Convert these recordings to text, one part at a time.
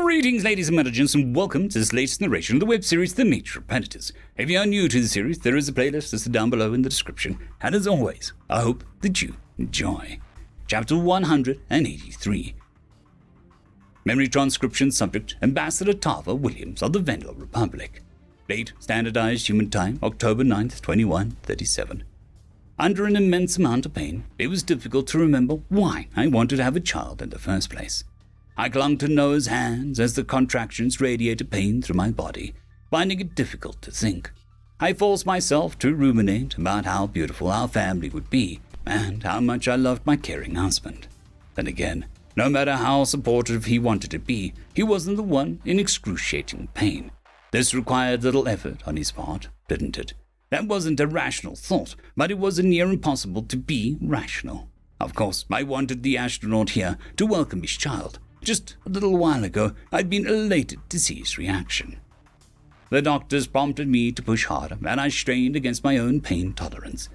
Greetings, ladies and gentlemen, and welcome to this latest narration of the web series The Nature of Predators. If you are new to the series, there is a playlist listed down below in the description, and as always, I hope that you enjoy. Chapter 183. Memory transcription subject, Ambassador Tarver Williams of the Vendel Republic. Date, Standardized Human Time, October 9th, 2137. Under an immense amount of pain, it was difficult to remember why I wanted to have a child in the first place. I clung to Noah's hands as the contractions radiated pain through my body, finding it difficult to think. I forced myself to ruminate about how beautiful our family would be, and how much I loved my caring husband. Then again, no matter how supportive he wanted to be, he wasn't the one in excruciating pain. This required little effort on his part, didn't it? That wasn't a rational thought, but it was near impossible to be rational. Of course, I wanted the astronaut here to welcome his child. Just a little while ago, I'd been elated to see his reaction. The doctors prompted me to push harder, and I strained against my own pain tolerance.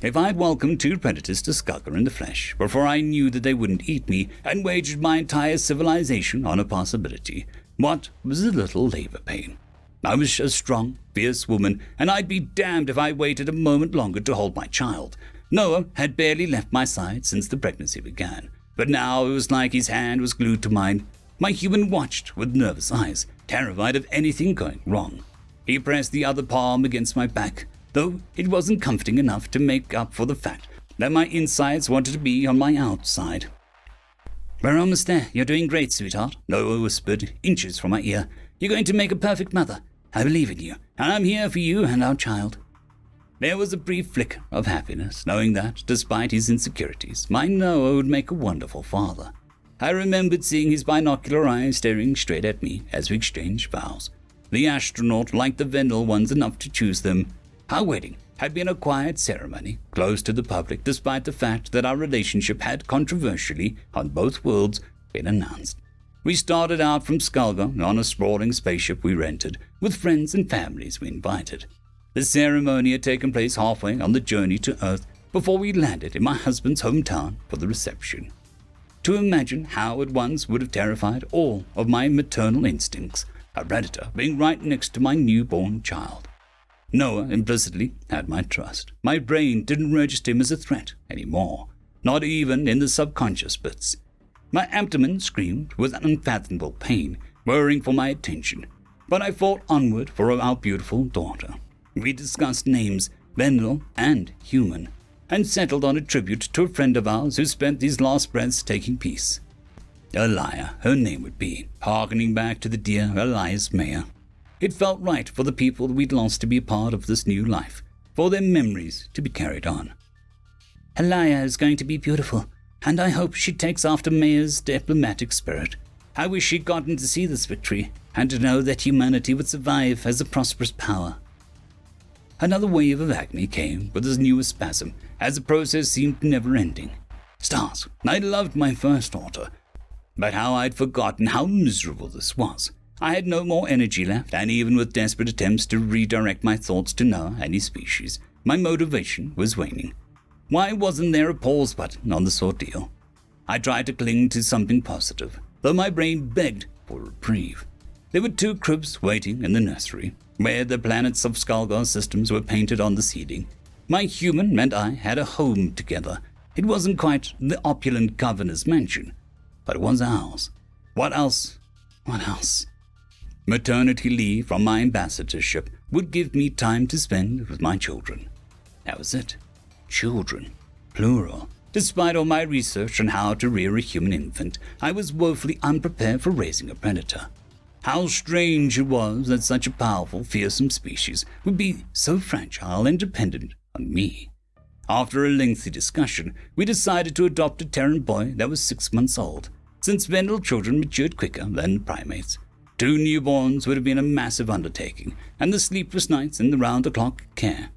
If I'd welcomed two predators to Skugger in the flesh, before I knew that they wouldn't eat me, and wagered my entire civilization on a possibility, what was a little labor pain? I was a strong, fierce woman, and I'd be damned if I waited a moment longer to hold my child. Noah had barely left my side since the pregnancy began. But now it was like his hand was glued to mine. My human watched with nervous eyes, terrified of anything going wrong. He pressed the other palm against my back, though it wasn't comforting enough to make up for the fact that my insides wanted to be on my outside. "We're almost there. You're doing great, sweetheart," Noah whispered, inches from my ear. "You're going to make a perfect mother. I believe in you, and I'm here for you and our child." There was a brief flicker of happiness, knowing that, despite his insecurities, my Noah would make a wonderful father. I remembered seeing his binocular eyes staring straight at me as we exchanged vows. The astronaut liked the Vendel ones enough to choose them. Our wedding had been a quiet ceremony, closed to the public, despite the fact that our relationship had controversially, on both worlds, been announced. We started out from Skugger on a sprawling spaceship we rented, with friends and families we invited. The ceremony had taken place halfway on the journey to Earth before we landed in my husband's hometown for the reception. To imagine how it once would have terrified all of my maternal instincts, a predator being right next to my newborn child. Noah implicitly had my trust. My brain didn't register him as a threat anymore, not even in the subconscious bits. My abdomen screamed with unfathomable pain, whirring for my attention, but I fought onward for our beautiful daughter. We discussed names, Vendel and human, and settled on a tribute to a friend of ours who spent his last breaths taking peace. Elia, her name would be, harkening back to the dear Elias Mayer. It felt right for the people we'd lost to be a part of this new life, for their memories to be carried on. "Elia is going to be beautiful, and I hope she takes after Mayer's diplomatic spirit. I wish she'd gotten to see this victory, and to know that humanity would survive as a prosperous power." Another wave of agony came with his newest spasm, as the process seemed never-ending. Stars, I loved my first daughter, but how I'd forgotten how miserable this was. I had no more energy left, and even with desperate attempts to redirect my thoughts to Noah and his species, my motivation was waning. Why wasn't there a pause button on this ordeal? I tried to cling to something positive, though my brain begged for reprieve. There were 2 cribs waiting in the nursery, where the planets of Skugger systems were painted on the ceiling. My human and I had a home together. It wasn't quite the opulent governor's mansion, but it was ours. What else? What else? Maternity leave from my ambassadorship would give me time to spend with my children. That was it. Children. Plural. Despite all my research on how to rear a human infant, I was woefully unprepared for raising a predator. How strange it was that such a powerful, fearsome species would be so fragile and dependent on me. After a lengthy discussion, we decided to adopt a Terran boy that was 6 months old, since Vendel children matured quicker than primates. 2 newborns would have been a massive undertaking, and the sleepless nights and the round-the-clock care.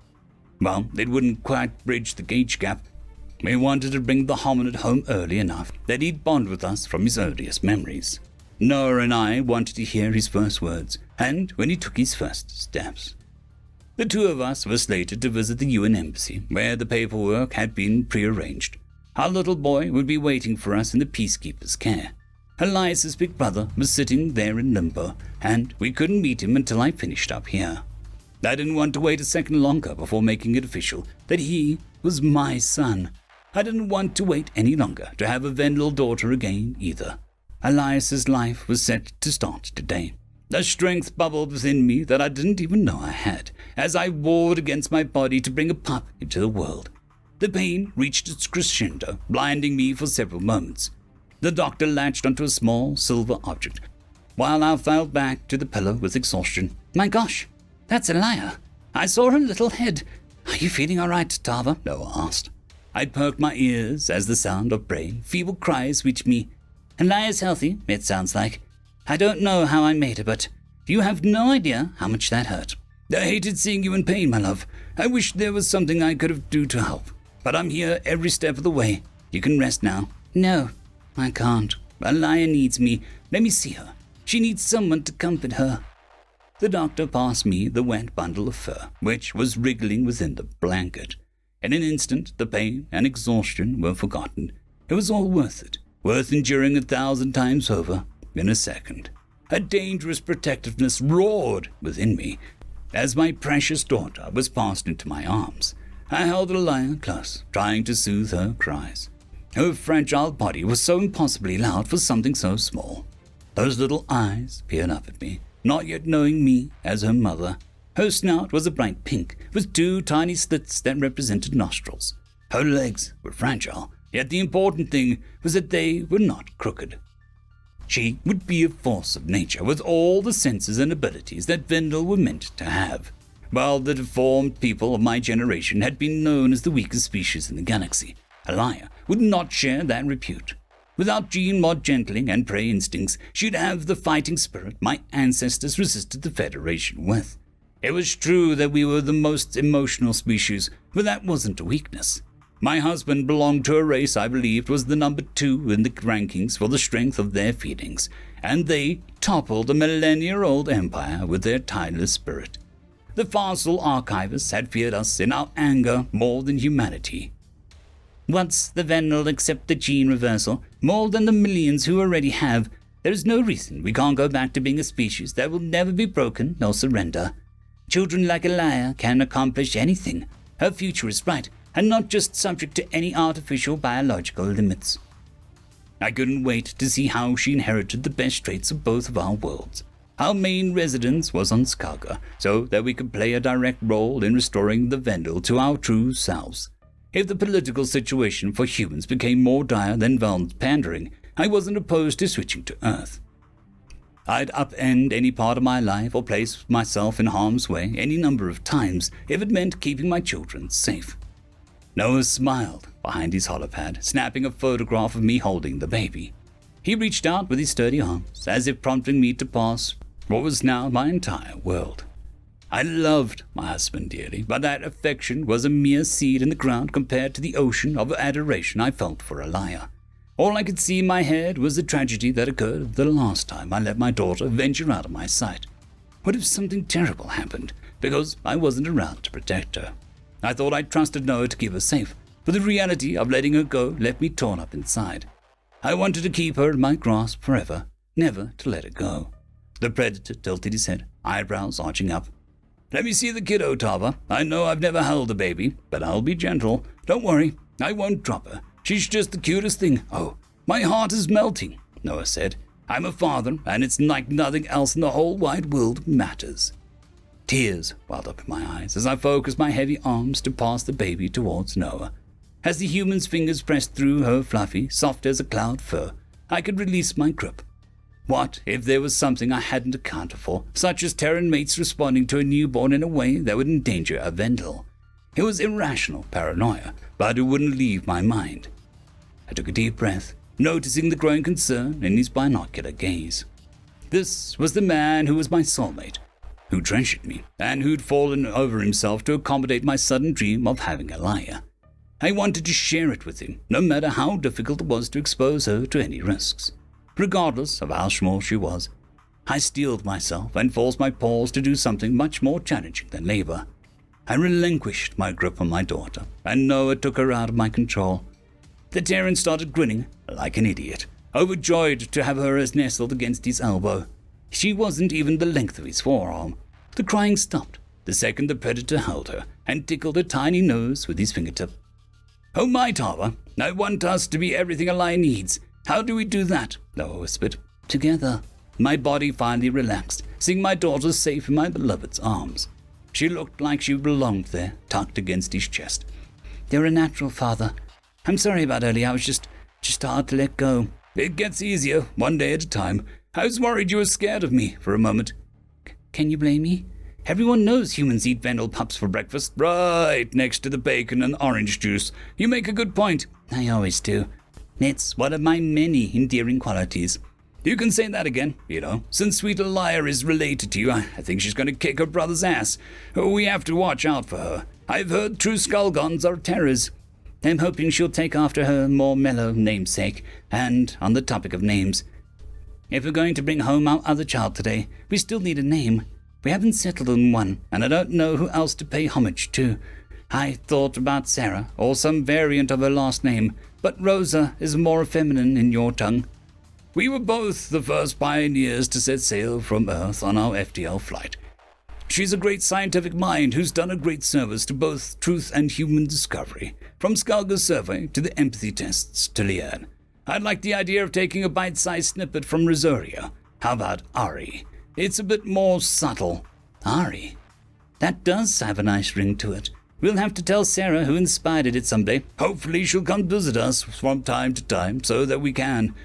Well, it wouldn't quite bridge the age gap. We wanted to bring the hominid home early enough that he'd bond with us from his earliest memories. Noah and I wanted to hear his first words, and when he took his first steps. The 2 of us were slated to visit the UN embassy, where the paperwork had been prearranged. Our little boy would be waiting for us in the peacekeeper's care. Elias's big brother was sitting there in limbo, and we couldn't meet him until I finished up here. I didn't want to wait a second longer before making it official that he was my son. I didn't want to wait any longer to have a Vendel daughter again either. Elias's life was set to start today. A strength bubbled within me that I didn't even know I had, as I warred against my body to bring a pup into the world. The pain reached its crescendo, blinding me for several moments. The doctor latched onto a small silver object, while I fell back to the pillow with exhaustion. My gosh, that's Elia. I saw her little head. Are you feeling all right, Tava? Noah asked. I perked my ears as the sound of braying, feeble cries reached me. Elia's healthy, it sounds like. I don't know how I made her, but you have no idea how much that hurt. I hated seeing you in pain, my love. I wish there was something I could do to help. But I'm here every step of the way. You can rest now. No, I can't. Elia needs me. Let me see her. She needs someone to comfort her. The doctor passed me the wet bundle of fur, which was wriggling within the blanket. In an instant, the pain and exhaustion were forgotten. It was all worth it, worth enduring 1,000 times over. In a second, a dangerous protectiveness roared within me as my precious daughter was passed into my arms. I held Elia close, trying to soothe her cries. Her fragile body was so impossibly loud for something so small. Those little eyes peered up at me, not yet knowing me as her mother. Her snout was a bright pink, with 2 tiny slits that represented nostrils. Her legs were fragile, yet the important thing was that they were not crooked. She would be a force of nature with all the senses and abilities that Vendel were meant to have. While the deformed people of my generation had been known as the weakest species in the galaxy, Elia would not share that repute. Without gene mod gentling and prey instincts, she'd have the fighting spirit my ancestors resisted the Federation with. It was true that we were the most emotional species, but that wasn't a weakness. My husband belonged to a race I believed was the number 2 in the rankings for the strength of their feelings, and they toppled a millennia-old empire with their tireless spirit. The fossil archivists had feared us in our anger more than humanity. Once the Vendel accept the gene reversal, more than the millions who already have, there is no reason we can't go back to being a species that will never be broken nor surrender. Children like Elia can accomplish anything. Her future is bright, and not just subject to any artificial biological limits. I couldn't wait to see how she inherited the best traits of both of our worlds. Our main residence was on Skaga, so that we could play a direct role in restoring the Vendel to our true selves. If the political situation for humans became more dire than Vel's pandering, I wasn't opposed to switching to Earth. I'd upend any part of my life or place myself in harm's way any number of times if it meant keeping my children safe. Noah smiled behind his holopad, snapping a photograph of me holding the baby. He reached out with his sturdy arms, as if prompting me to pass what was now my entire world. I loved my husband dearly, but that affection was a mere seed in the ground compared to the ocean of adoration I felt for Elia. All I could see in my head was the tragedy that occurred the last time I let my daughter venture out of my sight. What if something terrible happened, because I wasn't around to protect her? I thought I'd trusted Noah to keep her safe, but the reality of letting her go left me torn up inside. I wanted to keep her in my grasp forever, never to let her go. The predator tilted his head, eyebrows arching up. Let me see the kiddo, Tava. I know I've never held a baby, but I'll be gentle. Don't worry, I won't drop her. She's just the cutest thing. Oh, my heart is melting, Noah said. I'm a father, and it's like nothing else in the whole wide world matters. Tears welled up in my eyes as I focused my heavy arms to pass the baby towards Noah. As the human's fingers pressed through her fluffy, soft as a cloud fur, I could release my grip. What if there was something I hadn't accounted for, such as Terran mates responding to a newborn in a way that would endanger a Vendel? It was irrational paranoia, but it wouldn't leave my mind. I took a deep breath, noticing the growing concern in his binocular gaze. This was the man who was my soulmate, who treasured me, and who'd fallen over himself to accommodate my sudden dream of having Elia. I wanted to share it with him, no matter how difficult it was to expose her to any risks. Regardless of how small she was, I steeled myself and forced my paws to do something much more challenging than labor. I relinquished my grip on my daughter, and Noah took her out of my control. The Terran started grinning like an idiot. overjoyed to have her as nestled against his elbow. She wasn't even the length of his forearm. The crying stopped the second the predator held her and tickled her tiny nose with his fingertip. "Oh my, Tava, I want us to be everything a lion needs. How do we do that?" Noah whispered. "Together." My body finally relaxed, seeing my daughter safe in my beloved's arms. She looked like she belonged there, tucked against his chest. "You're a natural, father. I'm sorry about earlier. I was just hard to let go." "It gets easier, one day at a time. I was worried you were scared of me for a moment." "Can you blame me? Everyone knows humans eat Vendel pups for breakfast." "Right, next to the bacon and orange juice. You make a good point." "I always do. It's one of my many endearing qualities." "You can say that again, Since Sweet Elia is related to you, I think she's going to kick her brother's ass. We have to watch out for her. I've heard true Skullgons are terrors. I'm hoping she'll take after her more mellow namesake. And on the topic of names, if we're going to bring home our other child today, we still need a name. We haven't settled on one, and I don't know who else to pay homage to. I thought about Sarah, or some variant of her last name, but Rosa is more feminine in your tongue. We were both the first pioneers to set sail from Earth on our FTL flight. She's a great scientific mind who's done a great service to both truth and human discovery, from Skalga's survey to the empathy tests to Leanne. I'd like the idea of taking a bite-sized snippet from Rosaria. How about Ari? It's a bit more subtle." "Ari? That does have a nice ring to it. We'll have to tell Sarah who inspired it someday. Hopefully she'll come visit us from time to time so that we can.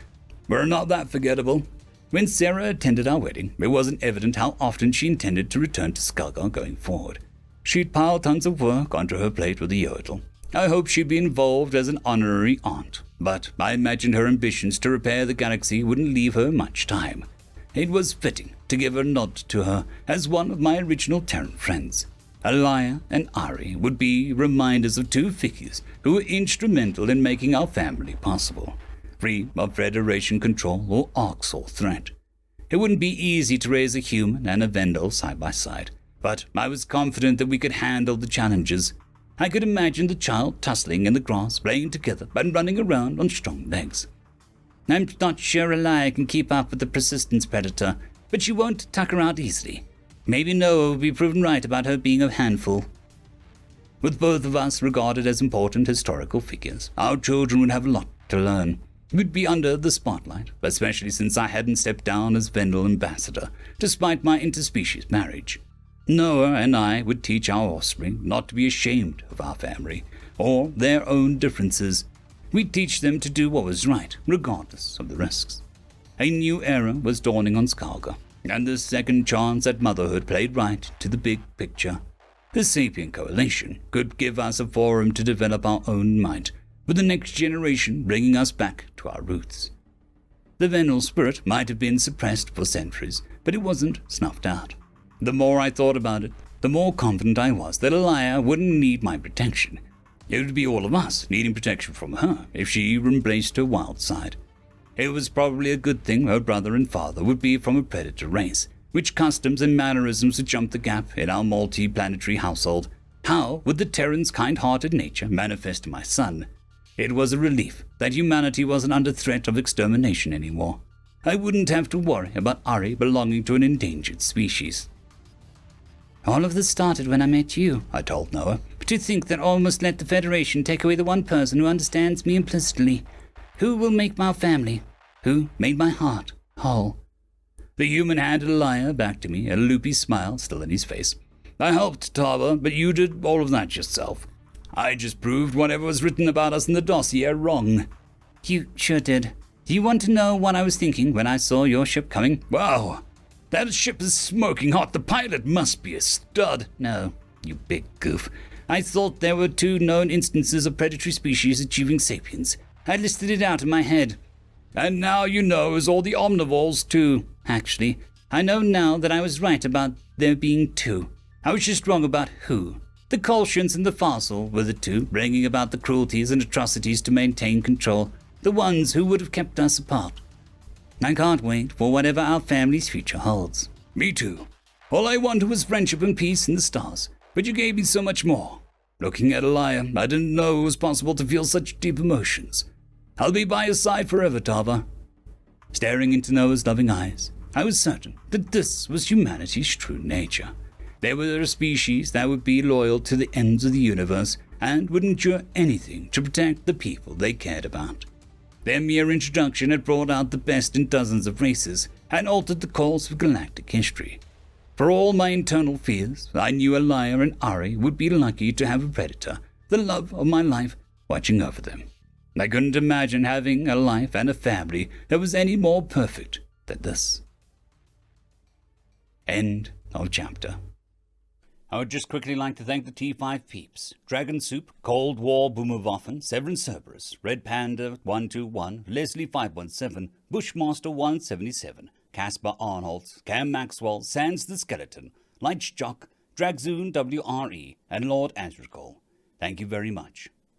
We're not that forgettable." When Sarah attended our wedding, it wasn't evident how often she intended to return to Skalgar going forward. She'd piled tons of work onto her plate with the Yodel. I hoped she'd be involved as an honorary aunt, but I imagined her ambitions to repair the galaxy wouldn't leave her much time. It was fitting to give a nod to her as one of my original Terran friends. Elia and Ari would be reminders of two figures who were instrumental in making our family possible, free of Federation control or Arxor threat. It wouldn't be easy to raise a human and a Vendel side by side, but I was confident that we could handle the challenges. I could imagine the child tussling in the grass, playing together and running around on strong legs. I'm not sure Elia can keep up with the persistence predator, but she won't tuck her out easily. Maybe Noah will be proven right about her being a handful. With both of us regarded as important historical figures, our children would have a lot to learn. We'd be under the spotlight, especially since I hadn't stepped down as Vendel ambassador, despite my interspecies marriage. Noah and I would teach our offspring not to be ashamed of our family, or their own differences. We'd teach them to do what was right, regardless of the risks. A new era was dawning on Skalgar, and the second chance at motherhood played right to the big picture. The Sapient Coalition could give us a forum to develop our own might, with the next generation bringing us back to our roots. The Vendel spirit might have been suppressed for centuries, but it wasn't snuffed out. The more I thought about it, the more confident I was that Elia wouldn't need my protection. It would be all of us needing protection from her if she embraced her wild side. It was probably a good thing her brother and father would be from a predator race, which customs and mannerisms would jump the gap in our multi-planetary household. How would the Terran's kind-hearted nature manifest in my son? It was a relief that humanity wasn't under threat of extermination anymore. I wouldn't have to worry about Ari belonging to an endangered species. All of this started when I met you, I told Noah. But to think that I almost let the Federation take away the one person who understands me implicitly. Who will make my family? Who made my heart whole? The human handed Elia back to me, a loopy smile still in his face. I helped, Tava, but you did all of that yourself. I just proved whatever was written about us in the dossier wrong. You sure did. Do you want to know what I was thinking when I saw your ship coming? Wow, that ship is smoking hot. The pilot must be a stud. No, you big goof. I thought there were 2 known instances of predatory species achieving sapience. I listed it out in my head. And now you know is all the omnivores too. Actually, I know now that I was right about there being 2. I was just wrong about who. The Colchians and the Fossil were the 2, bringing about the cruelties and atrocities to maintain control, the ones who would have kept us apart. I can't wait for whatever our family's future holds. Me too. All I wanted was friendship and peace in the stars, but you gave me so much more. Looking at Elia, I didn't know it was possible to feel such deep emotions. I'll be by your side forever, Tava. Staring into Noah's loving eyes, I was certain that this was humanity's true nature. They were a species that would be loyal to the ends of the universe and would endure anything to protect the people they cared about. Their mere introduction had brought out the best in dozens of races and altered the course of galactic history. For all my internal fears, I knew Elia and Ari would be lucky to have a predator, the love of my life, watching over them. I couldn't imagine having a life and a family that was any more perfect than this. End of chapter. I would just quickly like to thank the T5 peeps: Dragon Soup, Cold War Boomerwaffen, Severin Cerberus, Red Panda 121, Leslie 517, Bushmaster 177, Casper Arnholtz, Cam Maxwell, Sans the Skeleton, Light Jock, Dragzoon W.R.E, and Lord Azrakal. Thank you very much.